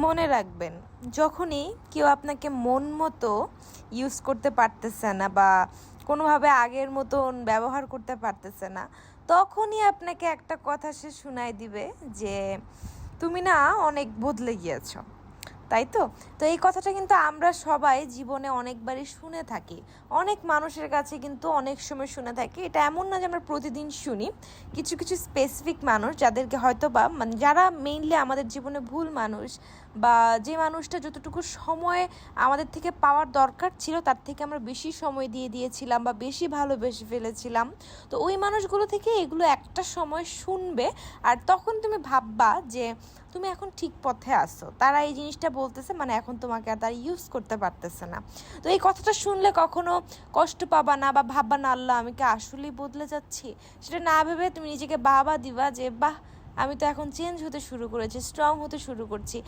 মনে রাখবেন, যখনই কেউ আপনাকে মন মতো ইউজ করতে পারতেছে না বা কোনোভাবে আগের মতন ব্যবহার করতে পারতেছে না, তখনই আপনাকে একটা কথা সে শুনায় দিবে যে তুমি না অনেক বদলে গিয়েছো। তাই তো। তো এই কথাটা কিন্তু আমরা সবাই জীবনে অনেকবারই শুনে থাকি, অনেক মানুষের কাছে কিন্তু অনেক সময় শুনে থাকি। এটা এমন না যে আমরা প্রতিদিন শুনি, কিছু কিছু স্পেসিফিক মানুষ যাদেরকে হয়তো বা মানে যারা মেইনলি আমাদের জীবনে ভুল মানুষ, বা যে মানুষটা যতটুকু সময় আমাদের থেকে পাওয়ার দরকার ছিল তার থেকে আমরা বেশি সময় দিয়ে দিয়েছিলাম বা বেশি ভালোবেসে ফেলেছিলাম, তো ওই মানুষগুলো থেকে এগুলো একটা সময় শুনবে। আর তখন তুমি ভাববা যে তুমি এখন ঠিক পথে আসো, তারা এই জিনিসটা বলতেছে মানে এখন তোমাকে আর তারা ইউজ করতে পারতেছে না। তো এই কথাটা শুনলে কখনো কষ্ট পাবা না বা ভাববা না আল্লাহ আমি কি আসলেই বদলে যাচ্ছি, সেটা না ভেবে তুমি নিজেকে বাহবা দিবা যে বাহ, আমি তো এখন চেঞ্জ হতে শুরু করেছি, স্ট্রং হতে শুরু করছি।